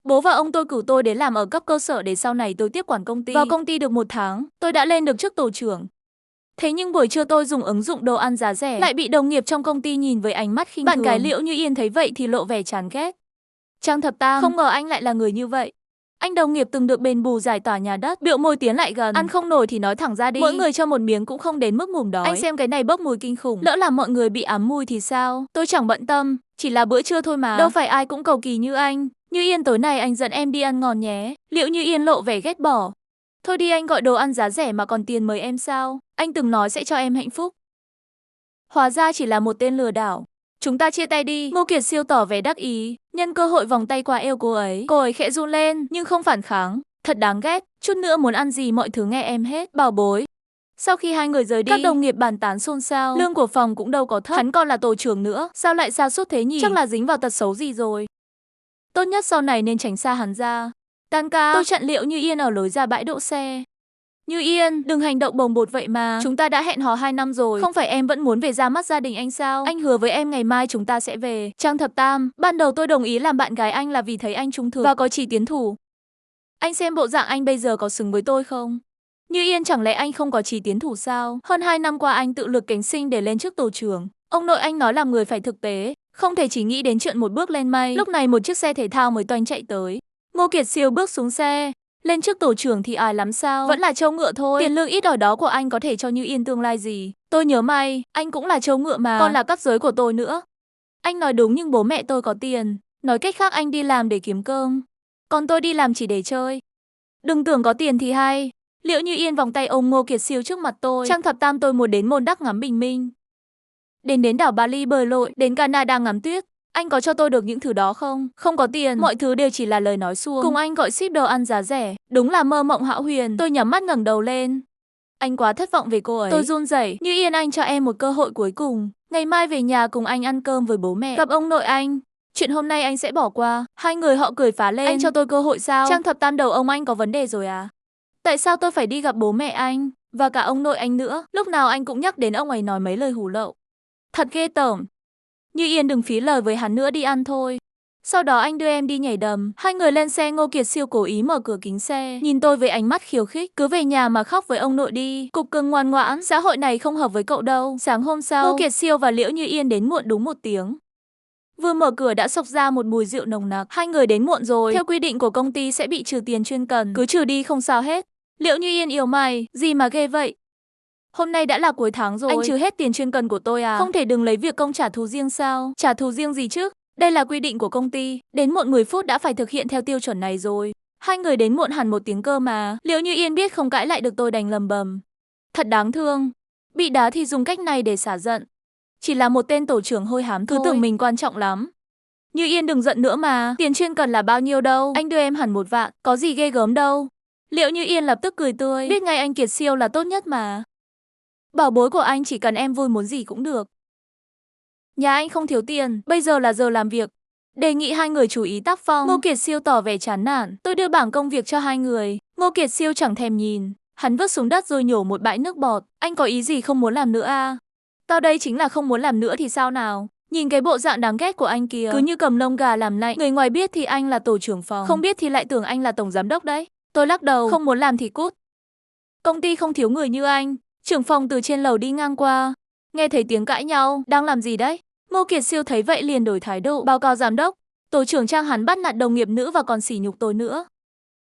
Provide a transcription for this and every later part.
Bố và ông tôi cử tôi đến làm ở cấp cơ sở để sau này tôi tiếp quản công ty. Vào công ty được 1 tháng, tôi đã lên được chức tổ trưởng. Thế nhưng buổi trưa tôi dùng ứng dụng đồ ăn giá rẻ, lại bị đồng nghiệp trong công ty nhìn với ánh mắt khinh thường. Bạn gái Liễu Như Yên thấy vậy thì lộ vẻ chán ghét. Trang Thập Tam, không ngờ anh lại là người như vậy. Anh đồng nghiệp từng được đền bù giải tỏa nhà đất, biểu môi tiến lại gần. Ăn không nổi thì nói thẳng ra đi. Mỗi người cho một miếng cũng không đến mức ngủm đói. Anh xem cái này bốc mùi kinh khủng. Lỡ làm mọi người bị ám mùi thì sao? Tôi chẳng bận tâm, chỉ là bữa trưa thôi mà. Đâu phải ai cũng cầu kỳ như anh. Như Yên tối nay anh dẫn em đi ăn ngon nhé. Liễu Như Yên lộ vẻ ghét bỏ. Thôi đi, anh gọi đồ ăn giá rẻ mà còn tiền mời em sao? Anh từng nói sẽ cho em hạnh phúc. Hóa ra chỉ là một tên lừa đảo. Chúng ta chia tay đi. Ngô Kiệt Siêu tỏ vẻ đắc ý, nhân cơ hội vòng tay qua eo cô ấy. Cô ấy khẽ run lên nhưng không phản kháng. Thật đáng ghét, chút nữa muốn ăn gì mọi thứ nghe em hết, bảo bối. Sau khi hai người rời đi, các đồng nghiệp bàn tán xôn xao. Lương của phòng cũng đâu có thấp, hắn còn là tổ trưởng nữa, sao lại sa sút thế nhỉ? Chắc là dính vào tật xấu gì rồi. Tốt nhất sau này nên tránh xa hắn ra. Tan ca, tôi chặn Liễu Như Yên ở lối ra bãi đỗ xe. Như Yên, đừng hành động bồng bột vậy mà. Chúng ta đã hẹn hò 2 năm rồi. Không phải em vẫn muốn về ra mắt gia đình anh sao? Anh hứa với em ngày mai chúng ta sẽ về. Trang Thập Tam, ban đầu tôi đồng ý làm bạn gái anh là vì thấy anh trung thực và có chí tiến thủ. Anh xem bộ dạng anh bây giờ có xứng với tôi không? Như Yên, chẳng lẽ anh không có chí tiến thủ sao? Hơn 2 năm qua anh tự lực cánh sinh để lên chức tổ trưởng. Ông nội anh nói làm người phải thực tế, không thể chỉ nghĩ đến chuyện một bước lên mây. Lúc này một chiếc xe thể thao mới toanh chạy tới. Ngô Kiệt Siêu bước xuống xe. Lên chức tổ trưởng thì ai lắm sao? Vẫn là trâu ngựa thôi. Tiền lương ít ỏi đó của anh có thể cho Như Yên tương lai gì? Tôi nhớ may, anh cũng là trâu ngựa mà. Còn là cấp dưới của tôi nữa. Anh nói đúng nhưng bố mẹ tôi có tiền. Nói cách khác anh đi làm để kiếm cơm. Còn tôi đi làm chỉ để chơi. Đừng tưởng có tiền thì hay. Liễu Như Yên vòng tay ôm Ngô Kiệt Siêu trước mặt tôi. Trang Thập Tam, tôi muốn đến Môn Đắc ngắm bình minh. Đến đảo Bali bơi lội, đến Canada ngắm tuyết. Anh có cho tôi được những thứ đó không? Không có tiền, mọi thứ đều chỉ là lời nói suông. Cùng anh gọi ship đồ ăn giá rẻ, đúng là mơ mộng hão huyền. Tôi nhắm mắt ngẩng đầu lên. Anh quá thất vọng về cô ấy. Tôi run rẩy. Như Yên, anh cho em một cơ hội cuối cùng. Ngày mai về nhà cùng anh ăn cơm với bố mẹ, gặp ông nội anh. Chuyện hôm nay anh sẽ bỏ qua. Hai người họ cười phá lên. Anh cho tôi cơ hội sao? Trang Thập Tam, đầu ông anh có vấn đề rồi à? Tại sao tôi phải đi gặp bố mẹ anh và cả ông nội anh nữa? Lúc nào anh cũng nhắc đến ông ấy, nói mấy lời hủ lậu. Thật ghê tởm. Như Yên, đừng phí lời với hắn nữa, đi ăn thôi. Sau đó anh đưa em đi nhảy đầm. Hai người lên xe. Ngô Kiệt Siêu cố ý mở cửa kính xe, nhìn tôi với ánh mắt khiêu khích. Cứ về nhà mà khóc với ông nội đi. Cục cưng ngoan ngoãn, xã hội này không hợp với cậu đâu. Sáng hôm sau, Ngô Kiệt Siêu và Liễu Như Yên đến muộn đúng 1 tiếng. Vừa mở cửa đã xộc ra một mùi rượu nồng nặc. Hai người đến muộn rồi. Theo quy định của công ty sẽ bị trừ tiền chuyên cần. Cứ trừ đi không sao hết. Liễu Như Yên yêu mày, gì mà ghê vậy? Hôm nay đã là cuối tháng rồi. Anh trừ hết tiền chuyên cần của tôi à? Không thể đừng lấy việc công trả thù riêng sao? Trả thù riêng gì chứ? Đây là quy định của công ty. Đến muộn 10 phút đã phải thực hiện theo tiêu chuẩn này rồi. Hai người đến muộn hẳn 1 tiếng cơ mà. Liễu Như Yên biết không cãi lại được, tôi đành lầm bầm. Thật đáng thương. Bị đá thì dùng cách này để xả giận. Chỉ là một tên tổ trưởng hôi hám thôi. Cứ tưởng mình quan trọng lắm. Như Yên, đừng giận nữa mà. Tiền chuyên cần là bao nhiêu đâu? Anh đưa em hẳn 1 vạn. Có gì ghê gớm đâu. Liễu Như Yên lập tức cười tươi. Biết ngay anh Kiệt Siêu là tốt nhất mà. Bảo bối của anh, chỉ cần em vui muốn gì cũng được. Nhà anh không thiếu tiền, bây giờ là giờ làm việc. Đề nghị hai người chú ý tác phong. Ngô Kiệt Siêu tỏ vẻ chán nản. Tôi đưa bảng công việc cho hai người. Ngô Kiệt Siêu chẳng thèm nhìn. Hắn vứt xuống đất rồi nhổ một bãi nước bọt. Anh có ý gì không muốn làm nữa à? Tao đây chính là không muốn làm nữa thì sao nào? Nhìn cái bộ dạng đáng ghét của anh kìa, cứ như cầm lông gà làm lạnh. Người ngoài biết thì anh là tổ trưởng phòng, không biết thì lại tưởng anh là tổng giám đốc đấy. Tôi lắc đầu, không muốn làm thì cút. Công ty không thiếu người như anh. Trưởng phòng từ trên lầu đi ngang qua, nghe thấy tiếng cãi nhau. Đang làm gì đấy? Ngô Kiệt Siêu thấy vậy liền đổi thái độ. Báo cáo giám đốc, tổ trưởng Trang hắn bắt nạt đồng nghiệp nữ và còn sỉ nhục tôi nữa.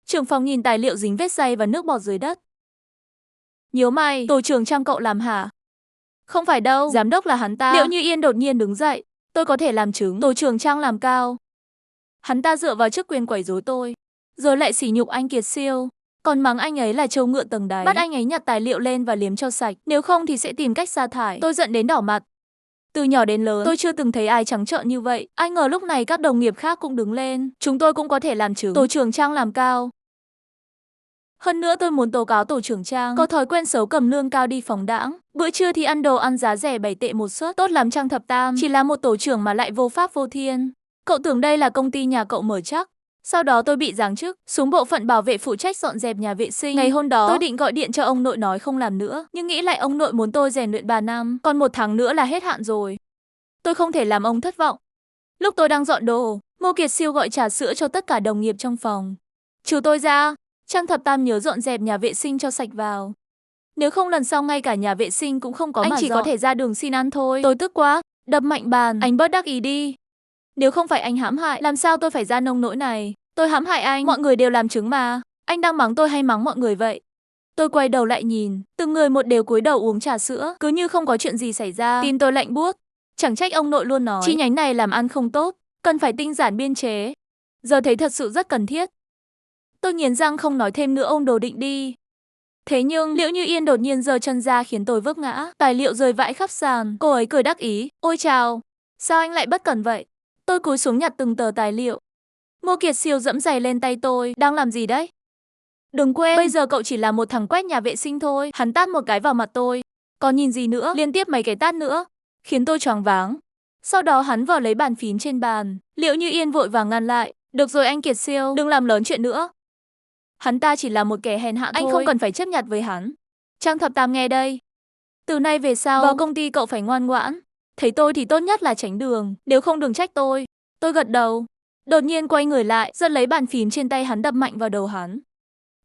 Trưởng phòng nhìn tài liệu dính vết giày và nước bọt dưới đất. Nhớ mày, tổ trưởng Trang cậu làm hả? Không phải đâu, giám đốc là hắn ta. Liễu Như Yên đột nhiên đứng dậy. Tôi có thể làm chứng, tổ trưởng Trang làm cao. Hắn ta dựa vào chức quyền quấy rối tôi, rồi lại sỉ nhục anh Kiệt Siêu. Còn mắng anh ấy là trâu ngựa tầng đáy. Bắt anh ấy nhặt tài liệu lên và liếm cho sạch. Nếu không thì sẽ tìm cách sa thải. Tôi giận đến đỏ mặt. Từ nhỏ đến lớn, tôi chưa từng thấy ai trắng trợn như vậy. Ai ngờ lúc này các đồng nghiệp khác cũng đứng lên. Chúng tôi cũng có thể làm chứng. Tổ trưởng Trang làm cao. Hơn nữa tôi muốn tố cáo tổ trưởng Trang có thói quen xấu cầm lương cao đi phóng đãng. Bữa trưa thì ăn đồ ăn giá rẻ 7 tệ một suất. Tốt lắm Trang Thập Tam, chỉ là một tổ trưởng mà lại vô pháp vô thiên. Cậu tưởng đây là công ty nhà cậu mở chắc. Sau đó tôi bị giáng chức, xuống bộ phận bảo vệ phụ trách dọn dẹp nhà vệ sinh. Ngày hôm đó, tôi định gọi điện cho ông nội nói không làm nữa, nhưng nghĩ lại ông nội muốn tôi rèn luyện 3 năm, còn 1 tháng nữa là hết hạn rồi. Tôi không thể làm ông thất vọng. Lúc tôi đang dọn đồ, Ngô Kiệt Siêu gọi trà sữa cho tất cả đồng nghiệp trong phòng. Trừ tôi ra, Trang Thập Tam nhớ dọn dẹp nhà vệ sinh cho sạch vào. Nếu không lần sau ngay cả nhà vệ sinh cũng không có mà chỉ có thể ra đường xin ăn thôi. Tôi tức quá, đập mạnh bàn. Anh bớt đắc ý đi. Nếu không phải anh hãm hại, làm sao tôi phải ra nông nỗi này? Tôi hãm hại anh, mọi người đều làm chứng mà. Anh đang mắng tôi hay mắng mọi người vậy? Tôi quay đầu lại nhìn, từng người một đều cúi đầu uống trà sữa, cứ như không có chuyện gì xảy ra. Tin tôi lạnh buốt. Chẳng trách ông nội luôn nói chi nhánh này làm ăn không tốt, cần phải tinh giản biên chế. Giờ thấy thật sự rất cần thiết. Tôi nghiến răng không nói thêm nữa, ôm đồ định đi. Thế nhưng Liễu Như Yên đột nhiên giơ chân ra khiến tôi vấp ngã, tài liệu rơi vãi khắp sàn. Cô ấy cười đắc ý, ôi chào, sao anh lại bất cẩn vậy? Tôi cúi xuống nhặt từng tờ tài liệu. Ngô Kiệt Siêu dẫm giày lên tay tôi, đang làm gì đấy? Đừng quên, bây giờ cậu chỉ là một thằng quét nhà vệ sinh thôi. Hắn tát một cái vào mặt tôi. Còn nhìn gì nữa, liên tiếp mấy cái tát nữa, khiến tôi choáng váng. Sau đó hắn vào lấy bàn phím trên bàn. Liễu Như Yên vội vàng ngăn lại. Được rồi anh Kiệt Siêu, đừng làm lớn chuyện nữa. Hắn ta chỉ là một kẻ hèn hạ thôi. Anh không cần phải chấp nhặt với hắn. Trang Thập Tam nghe đây. Từ nay về sau, vào công ty cậu phải ngoan ngoãn. Thấy tôi thì tốt nhất là tránh đường, nếu không đừng trách tôi. Tôi gật đầu. Đột nhiên quay người lại, giật lấy bàn phím trên tay hắn đập mạnh vào đầu hắn.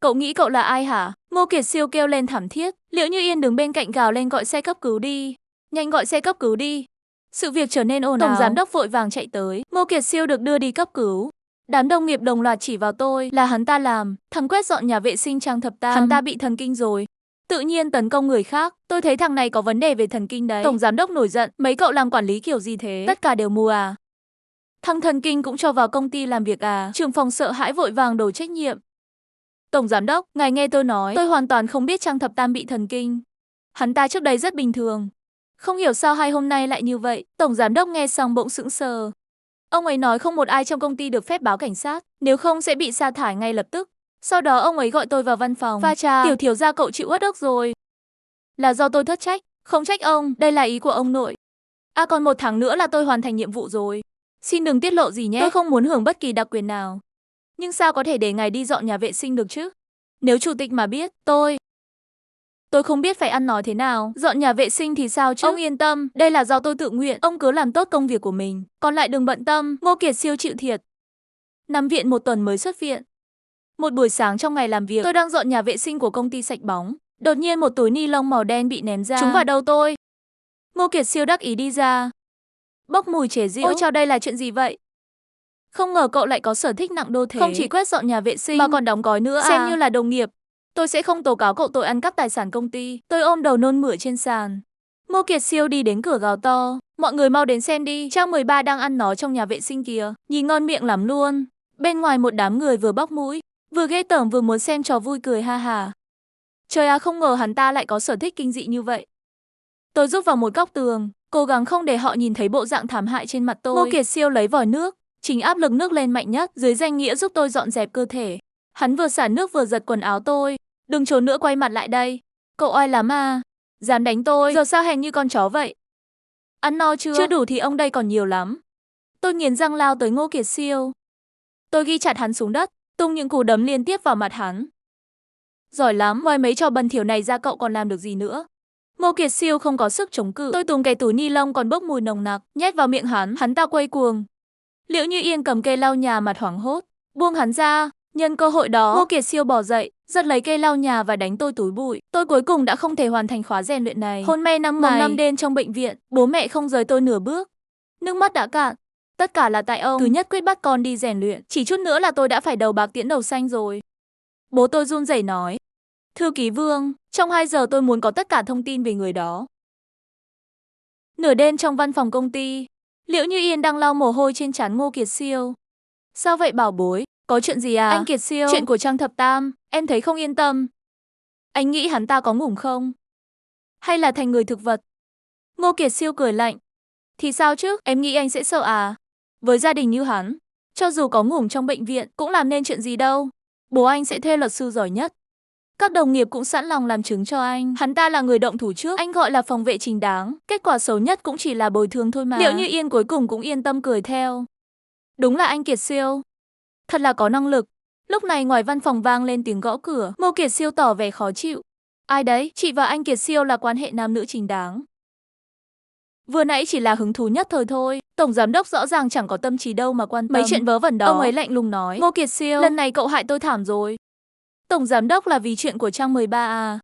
Cậu nghĩ cậu là ai hả? Ngô Kiệt Siêu kêu lên thảm thiết. Liễu Như Yên đứng bên cạnh gào lên gọi xe cấp cứu đi. Nhanh gọi xe cấp cứu đi. Sự việc trở nên ồn ào. Tổng giám đốc vội vàng chạy tới. Ngô Kiệt Siêu được đưa đi cấp cứu. Đám đồng nghiệp đồng loạt chỉ vào tôi là hắn ta làm. Thằng quét dọn nhà vệ sinh Trang Thập Tam. Hắn ta bị thần kinh rồi. Tự nhiên tấn công người khác. Tôi thấy thằng này có vấn đề về thần kinh đấy. Tổng giám đốc nổi giận. Mấy cậu làm quản lý kiểu gì thế? Tất cả đều mù à? Thằng thần kinh cũng cho vào công ty làm việc à? Trưởng phòng sợ hãi vội vàng đổ trách nhiệm. Tổng giám đốc, ngài nghe tôi nói, tôi hoàn toàn không biết Trang Thập Tam bị thần kinh. Hắn ta trước đây rất bình thường. Không hiểu sao hai hôm nay lại như vậy. Tổng giám đốc nghe xong bỗng sững sờ. Ông ấy nói không một ai trong công ty được phép báo cảnh sát, nếu không sẽ bị sa thải ngay lập tức. Sau đó ông ấy gọi tôi vào văn phòng. Pha trà, Tiểu thiếu gia cậu chịu uất ức rồi. Là do tôi thất trách, không trách ông, đây là ý của ông nội. À còn 1 tháng nữa là tôi hoàn thành nhiệm vụ rồi. Xin đừng tiết lộ gì nhé, tôi không muốn hưởng bất kỳ đặc quyền nào. Nhưng sao có thể để ngài đi dọn nhà vệ sinh được chứ? Nếu chủ tịch mà biết, tôi không biết phải ăn nói thế nào. Dọn nhà vệ sinh thì sao chứ? Ông yên tâm, đây là do tôi tự nguyện. Ông cứ làm tốt công việc của mình. Còn lại đừng bận tâm. Ngô Kiệt Siêu chịu thiệt. Nằm viện 1 tuần mới xuất viện. Một buổi sáng trong ngày làm việc, tôi đang dọn nhà vệ sinh của công ty sạch bóng. Đột nhiên một túi ni lông màu đen bị ném ra. Trúng vào đầu tôi. Ngô Kiệt Siêu đắc ý đi ra. Bốc mùi chế giễu. Ôi chao, đây là chuyện gì vậy? Không ngờ cậu lại có sở thích nặng đô thế. Không chỉ quét dọn nhà vệ sinh mà còn đóng gói nữa à? Xem như là đồng nghiệp. Tôi sẽ không tố cáo cậu tội ăn cắp tài sản công ty. Tôi ôm đầu nôn mửa trên sàn. Ngô Kiệt Siêu đi đến cửa gào to. Mọi người mau đến xem đi. Trang 13 đang ăn nó trong nhà vệ sinh kìa. Nhìn ngon miệng lắm luôn. Bên ngoài một đám người vừa bóc mũi, vừa ghê tởm vừa muốn xem trò vui cười ha hà. Trời à, không ngờ hắn ta lại có sở thích kinh dị như vậy. Tôi rút vào một góc tường, cố gắng không để họ nhìn thấy bộ dạng thảm hại trên mặt tôi. Ngô Kiệt Siêu lấy vòi nước, chỉnh áp lực nước lên mạnh nhất dưới danh nghĩa giúp tôi dọn dẹp cơ thể. Hắn vừa xả nước vừa giật quần áo tôi. Đừng trốn nữa, quay mặt lại đây. Cậu oai lắm à? Dám đánh tôi, giờ sao hèn như con chó vậy? Ăn no chưa? Chưa đủ thì ông đây còn nhiều lắm. Tôi nghiến răng lao tới Ngô Kiệt Siêu. Tôi ghi chặt hắn xuống đất, tung những cú đấm liên tiếp vào mặt hắn. Giỏi lắm, ngoài mấy trò bẩn thỉu này ra cậu còn làm được gì nữa? Ngô Kiệt Siêu không có sức chống cự. Tôi túm cái túi ni lông còn bốc mùi nồng nặc, nhét vào miệng hắn ta quay cuồng. Liễu Như Yên cầm cây lau nhà mặt hoảng hốt, buông hắn ra. Nhân cơ hội đó, Ngô Kiệt Siêu bỏ dậy, giật lấy cây lau nhà và đánh tôi túi bụi. Tôi cuối cùng đã không thể hoàn thành khóa rèn luyện này. Hôn mê 5 ngày, 5 đêm trong bệnh viện, bố mẹ không rời tôi nửa bước. Nước mắt đã cạn. Tất cả là tại ông. Thứ nhất quyết bắt con đi rèn luyện, chỉ chút nữa là tôi đã phải đầu bạc tiễn đầu xanh rồi. Bố tôi run rẩy nói. Thư ký Vương, trong 2 giờ tôi muốn có tất cả thông tin về người đó. Nửa đêm trong văn phòng công ty, Liễu Như Yên đang lau mồ hôi trên trán Ngô Kiệt Siêu. Sao vậy bảo bối? Có chuyện gì à? Anh Kiệt Siêu, chuyện của Trang Thập Tam, em thấy không yên tâm. Anh nghĩ hắn ta có ngủm không? Hay là thành người thực vật? Ngô Kiệt Siêu cười lạnh. Thì sao chứ, em nghĩ anh sẽ sợ à? Với gia đình như hắn, cho dù có ngủm trong bệnh viện cũng làm nên chuyện gì đâu. Bố anh sẽ thuê luật sư giỏi nhất. Các đồng nghiệp cũng sẵn lòng làm chứng cho anh. Hắn ta là người động thủ trước, anh gọi là phòng vệ chính đáng. Kết quả xấu nhất cũng chỉ là bồi thường thôi mà. Liễu Như Yên cuối cùng cũng yên tâm cười theo. Đúng là anh Kiệt Siêu. Thật là có năng lực. Lúc này ngoài văn phòng vang lên tiếng gõ cửa. Ngô Kiệt Siêu tỏ vẻ khó chịu. Ai đấy? Chị và anh Kiệt Siêu là quan hệ nam nữ chính đáng. Vừa nãy chỉ là hứng thú nhất thời thôi. Tổng giám đốc rõ ràng chẳng có tâm trí đâu mà quan tâm mấy chuyện vớ vẩn đó. Ông ấy lạnh lùng nói, Ngô Kiệt Siêu, lần này cậu hại tôi thảm rồi. Tổng giám đốc là vì chuyện của trang 13 à?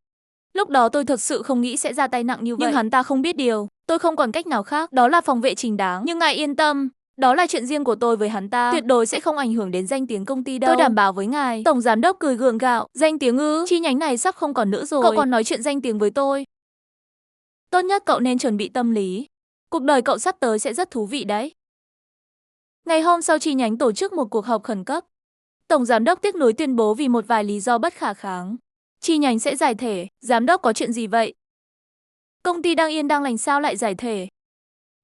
Lúc đó tôi thật sự không nghĩ sẽ ra tay nặng như vậy. Nhưng hắn ta không biết điều, tôi không còn cách nào khác, đó là phòng vệ chính đáng. Nhưng ngài yên tâm, đó là chuyện riêng của tôi với hắn ta, tuyệt đối sẽ không ảnh hưởng đến danh tiếng công ty đâu. Tôi đảm bảo với ngài. Tổng giám đốc cười gượng gạo, danh tiếng ư? Chi nhánh này sắp không còn nữa rồi. Cậu còn nói chuyện danh tiếng với tôi. Tốt nhất cậu nên chuẩn bị tâm lý. Cuộc đời cậu sắp tới sẽ rất thú vị đấy. Ngày hôm sau chi nhánh tổ chức một cuộc họp khẩn cấp. Tổng giám đốc tiếc nuối tuyên bố vì một vài lý do bất khả kháng, chi nhánh sẽ giải thể. Giám đốc có chuyện gì vậy? Công ty đang yên đang lành sao lại giải thể?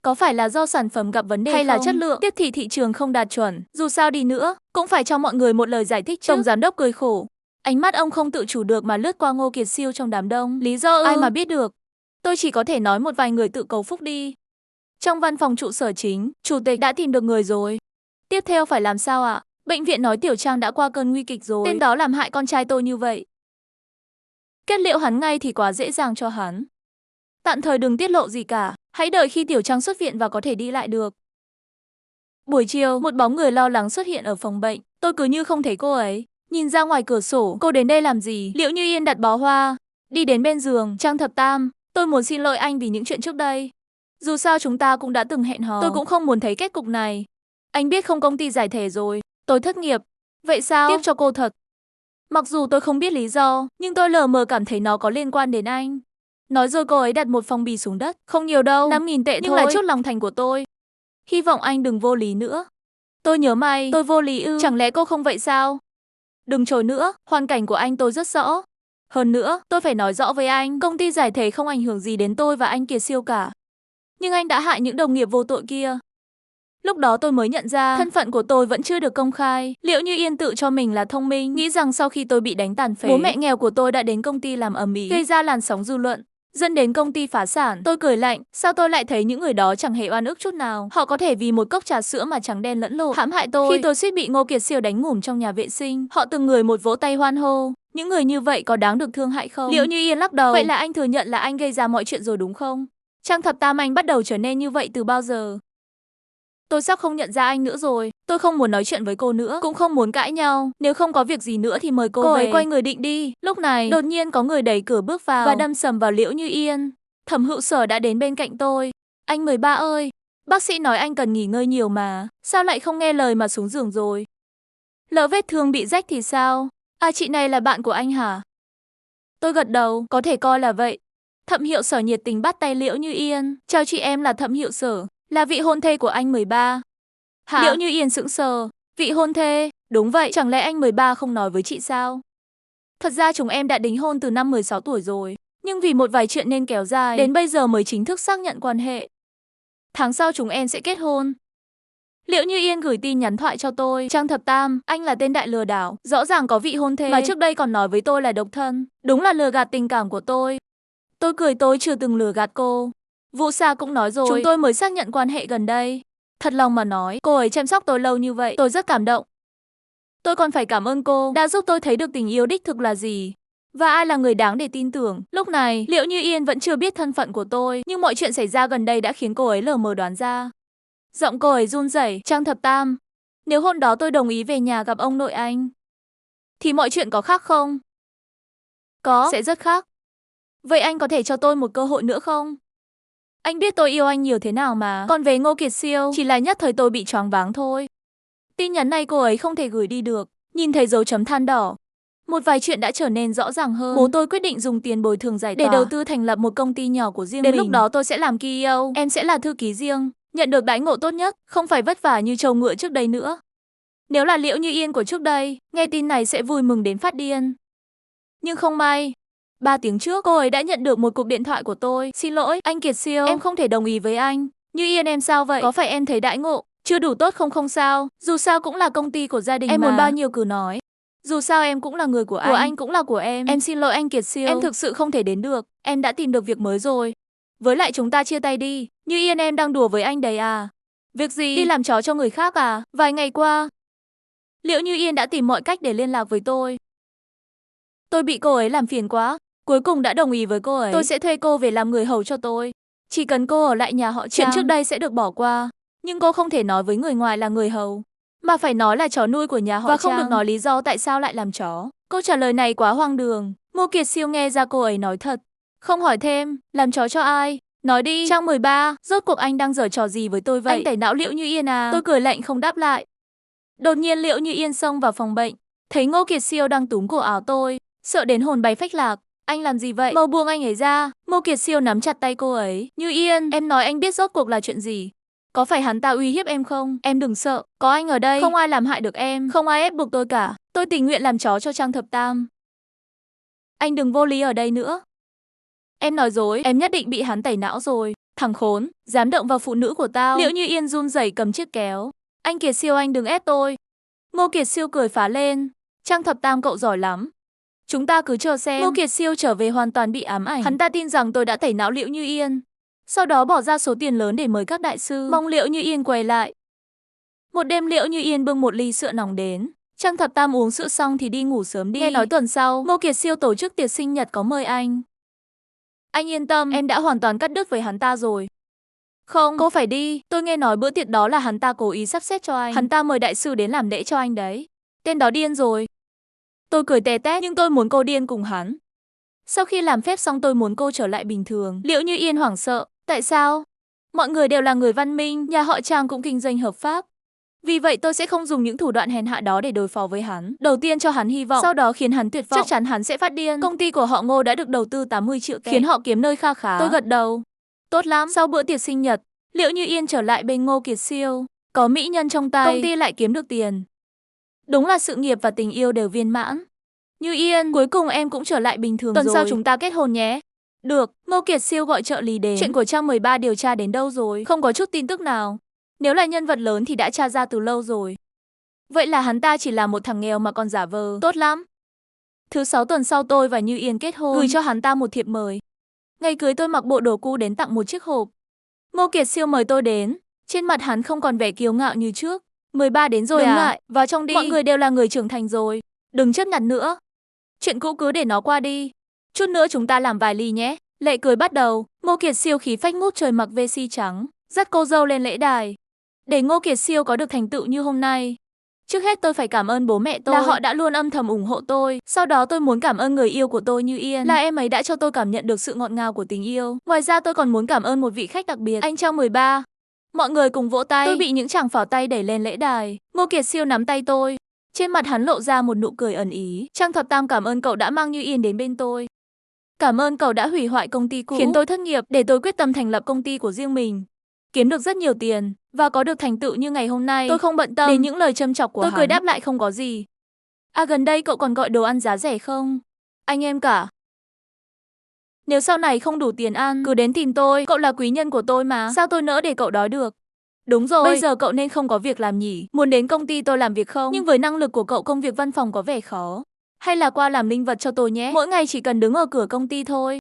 Có phải là do sản phẩm gặp vấn đề hay là chất lượng, tiếp thị thị trường không đạt chuẩn? Dù sao đi nữa, cũng phải cho mọi người một lời giải thích chứ. Tổng giám đốc cười khổ. Ánh mắt ông không tự chủ được mà lướt qua Ngô Kiệt Siêu trong đám đông. Lý do ư? Ai mà biết được. Tôi chỉ có thể nói một vài người tự cầu phúc đi. Trong văn phòng trụ sở chính, chủ tịch đã tìm được người rồi. Tiếp theo phải làm sao ạ? Bệnh viện nói Tiểu Trang đã qua cơn nguy kịch rồi. Tên đó làm hại con trai tôi như vậy. Kết liễu hắn ngay thì quá dễ dàng cho hắn. Tạm thời đừng tiết lộ gì cả. Hãy đợi khi Tiểu Trang xuất viện và có thể đi lại được. Buổi chiều, một bóng người lo lắng xuất hiện ở phòng bệnh. Tôi cứ như không thấy cô ấy. Nhìn ra ngoài cửa sổ, cô đến đây làm gì? Liễu Như Yên đặt bó hoa, đi đến bên giường. Trang Thập Tam, tôi muốn xin lỗi anh vì những chuyện trước đây. Dù sao chúng ta cũng đã từng hẹn hò. Tôi cũng không muốn thấy kết cục này. Anh biết không, công ty giải thể rồi. Tôi thất nghiệp. Vậy sao? Tiếc cho cô thật. Mặc dù tôi không biết lý do, nhưng tôi lờ mờ cảm thấy nó có liên quan đến anh. Nói rồi cô ấy đặt một phong bì xuống đất. Không nhiều đâu, 5.000 tệ nhưng thôi. Nhưng là chút lòng thành của tôi. Hy vọng anh đừng vô lý nữa. Tôi nhớ mày, tôi vô lý ư? Chẳng lẽ cô không vậy sao? Đừng chối nữa, hoàn cảnh của anh tôi rất rõ. Hơn nữa, tôi phải nói rõ với anh, công ty giải thể không ảnh hưởng gì đến tôi và anh Kiệt Siêu cả. Nhưng anh đã hại những đồng nghiệp vô tội kia. Lúc đó tôi mới nhận ra, thân phận của tôi vẫn chưa được công khai. Liễu Như Yên tự cho mình là thông minh, nghĩ rằng sau khi tôi bị đánh tàn phế, bố mẹ nghèo của tôi đã đến công ty làm ầm ĩ, gây ra làn sóng dư luận, dẫn đến công ty phá sản. Tôi cười lạnh, sao tôi lại thấy những người đó chẳng hề oan ức chút nào. Họ có thể vì một cốc trà sữa mà trắng đen lẫn lộn hãm hại tôi. Khi tôi suýt bị Ngô Kiệt Siêu đánh ngủm trong nhà vệ sinh, họ từng người một vỗ tay hoan hô. Những người như vậy có đáng được thương hại không? Liễu Như Yên lắc đầu. Vậy là anh thừa nhận là anh gây ra mọi chuyện rồi đúng không? Trang Thập Tam, anh bắt đầu trở nên như vậy từ bao giờ? Tôi sắp không nhận ra anh nữa rồi. Tôi không muốn nói chuyện với cô nữa, cũng không muốn cãi nhau. Nếu không có việc gì nữa thì mời cô về. Cô ấy quay người định đi. Lúc này, đột nhiên có người đẩy cửa bước vào và đâm sầm vào Liễu Như Yên. Thẩm Hữu Sở đã đến bên cạnh tôi. Anh 13 ơi, bác sĩ nói anh cần nghỉ ngơi nhiều mà. Sao lại không nghe lời mà xuống giường rồi? Lỡ vết thương bị rách thì sao? À, chị này là bạn của anh hả? Tôi gật đầu, có thể coi là vậy. Thẩm Hiệu Sở nhiệt tình bắt tay Liễu Như Yên. Chào chị, em là Thẩm Hiệu Sở, là vị hôn thê của anh 13. Hả? Liễu Như Yên sững sờ. Vị hôn thê? Đúng vậy, chẳng lẽ anh 13 không nói với chị sao? Thật ra chúng em đã đính hôn từ năm 16 tuổi rồi, nhưng vì một vài chuyện nên kéo dài, đến bây giờ mới chính thức xác nhận quan hệ. Tháng sau chúng em sẽ kết hôn. Liễu Như Yên gửi tin nhắn thoại cho tôi. Trang Thập Tam, anh là tên đại lừa đảo, rõ ràng có vị hôn thê mà trước đây còn nói với tôi là độc thân. Đúng là lừa gạt tình cảm của tôi. Tôi cười, tôi chưa từng lừa gạt cô. Vũ Sa cũng nói rồi, chúng tôi mới xác nhận quan hệ gần đây. Thật lòng mà nói, cô ấy chăm sóc tôi lâu như vậy, tôi rất cảm động. Tôi còn phải cảm ơn cô, đã giúp tôi thấy được tình yêu đích thực là gì. Và ai là người đáng để tin tưởng. Lúc này, Liễu Như Yên vẫn chưa biết thân phận của tôi, nhưng mọi chuyện xảy ra gần đây đã khiến cô ấy lờ mờ đoán ra. Giọng cô ấy run rẩy. Trang Thập Tam, nếu hôm đó tôi đồng ý về nhà gặp ông nội anh, thì mọi chuyện có khác không? Có, sẽ rất khác. Vậy anh có thể cho tôi một cơ hội nữa không? Anh biết tôi yêu anh nhiều thế nào mà. Còn về Ngô Kiệt Siêu, chỉ là nhất thời tôi bị choáng váng thôi. Tin nhắn này cô ấy không thể gửi đi được. Nhìn thấy dấu chấm than đỏ, một vài chuyện đã trở nên rõ ràng hơn. Bố tôi quyết định dùng tiền bồi thường giải tỏa để đầu tư thành lập một công ty nhỏ của riêng mình. Đến lúc đó tôi sẽ làm CEO, em sẽ là thư ký riêng, nhận được đãi ngộ tốt nhất, không phải vất vả như trâu ngựa trước đây nữa. Nếu là Liễu Như Yên của trước đây, nghe tin này sẽ vui mừng đến phát điên. Nhưng không may, 3 tiếng trước, cô ấy đã nhận được một cuộc điện thoại của tôi. Xin lỗi, anh Kiệt Siêu, em không thể đồng ý với anh. Như Yên em sao vậy? Có phải em thấy đãi ngộ chưa đủ tốt không? Không sao, dù sao cũng là công ty của gia đình em mà. Muốn bao nhiêu cứ nói. Dù sao em cũng là người của anh cũng là của em. Em xin lỗi anh Kiệt Siêu, em thực sự không thể đến được. Em đã tìm được việc mới rồi. Với lại chúng ta chia tay đi. Như Yên em đang đùa với anh đấy à? Việc gì? Đi làm chó cho người khác à? Vài ngày qua, Liễu Như Yên đã tìm mọi cách để liên lạc với tôi. Tôi bị cô ấy làm phiền quá, cuối cùng đã đồng ý với cô ấy. Tôi sẽ thuê cô về làm người hầu cho tôi. Chỉ cần cô ở lại nhà họ Trang, chuyện trước đây sẽ được bỏ qua. Nhưng cô không thể nói với người ngoài là người hầu, mà phải nói là chó nuôi của nhà họ Trang. Và không được nói lý do tại sao lại làm chó. Câu trả lời này quá hoang đường. Ngô Kiệt Siêu nghe ra cô ấy nói thật, không hỏi thêm, làm chó cho ai? Nói đi. Trang 13, rốt cuộc anh đang giở trò gì với tôi vậy? Anh tẩy não Liễu Như Yên à? Tôi cười lạnh không đáp lại. Đột nhiên Liễu Như Yên xông vào phòng bệnh, thấy Ngô Kiệt Siêu đang túm cổ áo tôi, sợ đến hồn bay phách lạc. Anh làm gì vậy? Mau buông anh ấy ra. Ngô Kiệt Siêu nắm chặt tay cô ấy. Như Yên, em nói anh biết rốt cuộc là chuyện gì? Có phải hắn ta uy hiếp em không? Em đừng sợ, có anh ở đây, không ai làm hại được em, không ai ép buộc tôi cả. Tôi tình nguyện làm chó cho Trang Thập Tam. Anh đừng vô lý ở đây nữa. Em nói dối, em nhất định bị hắn tẩy não rồi. Thằng khốn, dám động vào phụ nữ của tao. Liễu Như Yên run rẩy cầm chiếc kéo. Anh Kiệt Siêu, anh đừng ép tôi. Ngô Kiệt Siêu cười phá lên. Trang Thập Tam cậu giỏi lắm. Chúng ta cứ chờ xem. Ngô Kiệt Siêu trở về hoàn toàn bị ám ảnh. Hắn ta tin rằng tôi đã tẩy não Liễu Như Yên, sau đó bỏ ra số tiền lớn để mời các đại sư, mong Liễu Như Yên quay lại. Một đêm Liễu Như Yên bưng một ly sữa nóng đến. Trang Thập Tam uống sữa xong thì đi ngủ sớm đi. Nghe nói tuần sau, Ngô Kiệt Siêu tổ chức tiệc sinh nhật có mời anh. Anh yên tâm, em đã hoàn toàn cắt đứt với hắn ta rồi. Không, cô phải đi. Tôi nghe nói bữa tiệc đó là hắn ta cố ý sắp xếp cho anh. Hắn ta mời đại sư đến làm lễ cho anh đấy. Tên đó điên rồi. Tôi cười tè tét, nhưng tôi muốn cô điên cùng hắn. Sau khi làm phép xong tôi muốn cô trở lại bình thường. Liễu Như Yên hoảng sợ. Tại sao? Mọi người đều là người văn minh, nhà họ Trang cũng kinh doanh hợp pháp. Vì vậy tôi sẽ không dùng những thủ đoạn hèn hạ đó để đối phó với hắn. Đầu tiên cho hắn hy vọng, sau đó khiến hắn tuyệt vọng. Chắc chắn hắn sẽ phát điên. Công ty của họ Ngô đã được đầu tư 80 triệu tệ, khiến họ kiếm nơi kha khá. Tôi gật đầu. Tốt lắm. Sau bữa tiệc sinh nhật, Liễu Như Yên trở lại bên Ngô Kiệt Siêu. Có mỹ nhân trong tay, công ty lại kiếm được tiền. Đúng là sự nghiệp và tình yêu đều viên mãn. Như Yên, cuối cùng em cũng trở lại bình thường rồi. Tuần sau chúng ta kết hôn nhé. Được. Ngô Kiệt Siêu gọi trợ lý đến. Chuyện của Trang 13 điều tra đến đâu rồi? Không có chút tin tức nào. Nếu là nhân vật lớn thì đã tra ra từ lâu rồi. Vậy là hắn ta chỉ là một thằng nghèo mà còn giả vờ. Tốt lắm. Thứ 6 tuần sau tôi và Như Yên kết hôn. Gửi cho hắn ta một thiệp mời. Ngày cưới tôi mặc bộ đồ cũ đến tặng một chiếc hộp. Ngô Kiệt Siêu mời tôi đến. Trên mặt hắn không còn vẻ kiêu ngạo như trước. 13 đến rồi. Đừng ngại, vào trong đi. Mọi người đều là người trưởng thành rồi. Đừng chấp nhặt nữa. Chuyện cũ cứ để nó qua đi. Chút nữa chúng ta làm vài ly nhé. Lễ cưới bắt đầu. Ngô Kiệt Siêu khí phách ngút trời mặc vê si trắng, dắt cô dâu lên lễ đài. Để Ngô Kiệt Siêu có được thành tựu như hôm nay, trước hết tôi phải cảm ơn bố mẹ tôi, là họ đã luôn âm thầm ủng hộ tôi. Sau đó tôi muốn cảm ơn người yêu của tôi Như Yên, là em ấy đã cho tôi cảm nhận được sự ngọt ngào của tình yêu. Ngoài ra tôi còn muốn cảm ơn một vị khách đặc biệt, anh Trang 13. Mọi người cùng vỗ tay. Tôi bị những chàng pháo tay đẩy lên lễ đài. Ngô Kiệt Siêu nắm tay tôi. Trên mặt hắn lộ ra một nụ cười ẩn ý. Trang Thập Tam cảm ơn cậu đã mang Như Yên đến bên tôi. Cảm ơn cậu đã hủy hoại công ty cũ, khiến tôi thất nghiệp, để tôi quyết tâm thành lập công ty của riêng mình. Kiếm được rất nhiều tiền, và có được thành tựu như ngày hôm nay. Tôi không bận tâm đến những lời châm chọc của hắn. Tôi cười đáp lại không có gì. À gần đây cậu còn gọi đồ ăn giá rẻ không? Anh em cả. Nếu sau này không đủ tiền ăn, cứ đến tìm tôi, cậu là quý nhân của tôi mà. Sao tôi nỡ để cậu đói được? Đúng rồi, bây giờ cậu nên không có việc làm nhỉ? Muốn đến công ty tôi làm việc không? Nhưng với năng lực của cậu công việc văn phòng có vẻ khó. Hay là qua làm linh vật cho tôi nhé? Mỗi ngày chỉ cần đứng ở cửa công ty thôi.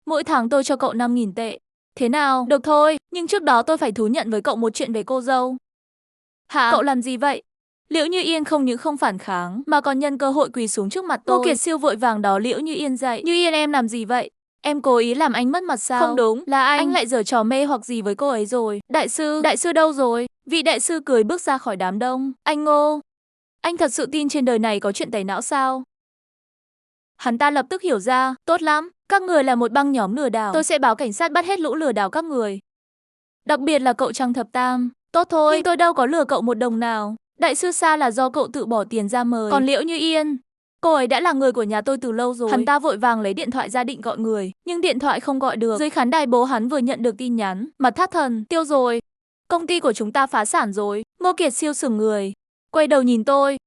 Mỗi tháng tôi cho cậu 5.000 tệ. Thế nào? Được thôi, nhưng trước đó tôi phải thú nhận với cậu một chuyện về cô dâu. Hả? Cậu làm gì vậy? Liễu Như Yên không những không phản kháng, mà còn nhân cơ hội quỳ xuống trước mặt tôi. Ngô Kiệt Siêu vội vàng đón Liễu Như Yên dậy. Như Yên em làm gì vậy? Em cố ý làm anh mất mặt sao? Không đúng, là anh lại giở trò mê hoặc gì với cô ấy rồi. Đại sư đâu rồi? Vị đại sư cười bước ra khỏi đám đông. Anh Ngô, anh thật sự tin trên đời này có chuyện tẩy não sao? Hắn ta lập tức hiểu ra. Tốt lắm, các người là một băng nhóm lừa đảo. Tôi sẽ báo cảnh sát bắt hết lũ lừa đảo các người. Đặc biệt là cậu Trang Thập Tam. Tốt thôi, nhưng tôi đâu có lừa cậu một đồng nào. Đại sư Sa là do cậu tự bỏ tiền ra mời. Còn Liễu Như Yên, cô ấy đã là người của nhà tôi từ lâu rồi. Hắn ta vội vàng lấy điện thoại ra định gọi người, nhưng điện thoại không gọi được. Dưới khán đài bố hắn vừa nhận được tin nhắn, mặt thất thần, tiêu rồi. Công ty của chúng ta phá sản rồi. Ngô Kiệt Siêu sững người, quay đầu nhìn tôi.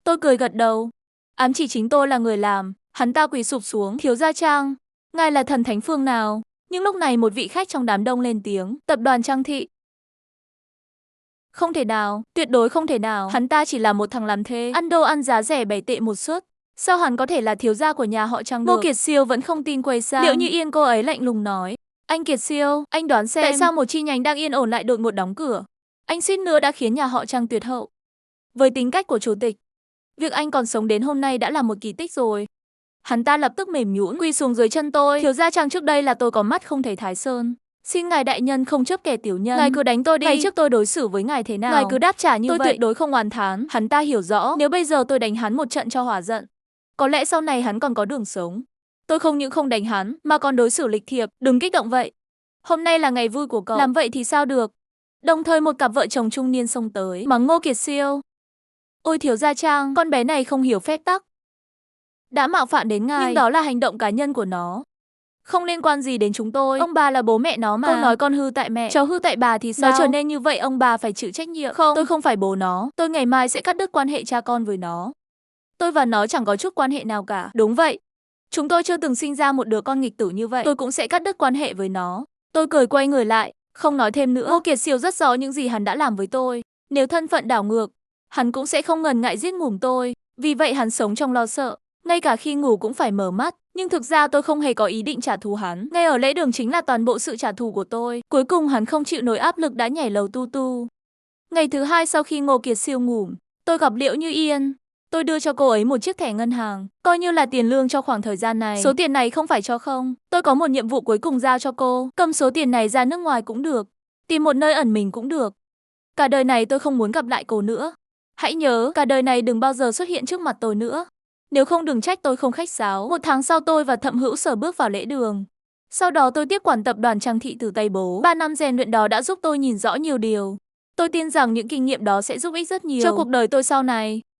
Tôi cười gật đầu, ám chỉ chính tôi là người làm. Hắn ta quỳ sụp xuống. Thiếu gia Trang, ngài là thần thánh phương nào? Nhưng lúc này một vị khách trong đám đông lên tiếng. Tập đoàn Trang Thị. Không thể nào, tuyệt đối không thể nào. Hắn ta chỉ là một thằng làm thuê, ăn đồ ăn giá rẻ 7 tệ một suất. Sao hắn có thể là thiếu gia của nhà họ Trang được? Ngô Kiệt Siêu vẫn không tin quay sang. Liễu Như Yên cô ấy lạnh lùng nói. Anh Kiệt Siêu, anh đoán xem tại sao một chi nhánh đang yên ổn lại đột ngột đóng cửa? Anh suýt nữa đã khiến nhà họ Trang tuyệt hậu. Với tính cách của chủ tịch, việc anh còn sống đến hôm nay đã là một kỳ tích rồi. Hắn ta lập tức mềm nhũn quỳ xuống dưới chân tôi. Thiếu gia Trang, trước đây là tôi có mắt không thấy Thái Sơn. Xin ngài đại nhân không chấp kẻ tiểu nhân. Ngài cứ đánh tôi đi. Ngày trước tôi đối xử với ngài thế nào? Ngài cứ đáp trả như vậy. Tôi tuyệt đối không oán thán. Hắn ta hiểu rõ, nếu bây giờ tôi đánh hắn một trận cho hỏa giận, có lẽ sau này hắn còn có đường sống. Tôi không những không đánh hắn, mà còn đối xử lịch thiệp. Đừng kích động vậy. Hôm nay là ngày vui của cậu. Làm vậy thì sao được? Đồng thời một cặp vợ chồng trung niên xông tới, mắng Ngô Kiệt Siêu. Ôi thiếu gia Trang, con bé này không hiểu phép tắc. Đã mạo phạm đến ngài, nhưng đó là hành động cá nhân của nó. Không liên quan gì đến chúng tôi. Ông bà là bố mẹ nó mà. Cô nói con hư tại mẹ, cháu hư tại bà thì sao? Nó trở nên như vậy ông bà phải chịu trách nhiệm. Không, tôi không phải bố nó. Tôi ngày mai sẽ cắt đứt quan hệ cha con với nó. Tôi và nó chẳng có chút quan hệ nào cả. Đúng vậy. Chúng tôi chưa từng sinh ra một đứa con nghịch tử như vậy. Tôi cũng sẽ cắt đứt quan hệ với nó. Tôi cười quay người lại, không nói thêm nữa. Ngô Kiệt Siêu rất rõ những gì hắn đã làm với tôi. Nếu thân phận đảo ngược, hắn cũng sẽ không ngần ngại giết ngủm tôi. Vì vậy hắn sống trong lo sợ. Ngay cả khi ngủ cũng phải mở mắt. Nhưng thực ra tôi không hề có ý định trả thù hắn. Ngay ở lễ đường chính là toàn bộ sự trả thù của tôi. Cuối cùng hắn không chịu nổi áp lực đã nhảy lầu tu tu. Ngày thứ hai sau khi Ngô Kiệt Siêu ngủ, tôi gặp Liễu Như Yên. Tôi đưa cho cô ấy một chiếc thẻ ngân hàng, coi như là tiền lương cho khoảng thời gian này. Số tiền này không phải cho không. Tôi có một nhiệm vụ cuối cùng giao cho cô. Cầm số tiền này ra nước ngoài cũng được. Tìm một nơi ẩn mình cũng được. Cả đời này tôi không muốn gặp lại cô nữa. Hãy nhớ, cả đời này đừng bao giờ xuất hiện trước mặt tôi nữa. Nếu không đừng trách tôi không khách sáo. 1 tháng sau tôi và Thẩm Hữu Sở bước vào lễ đường. Sau đó tôi tiếp quản tập đoàn Trang Thị từ tay bố. 3 năm rèn luyện đó đã giúp tôi nhìn rõ nhiều điều. Tôi tin rằng những kinh nghiệm đó sẽ giúp ích rất nhiều cho cuộc đời tôi sau này.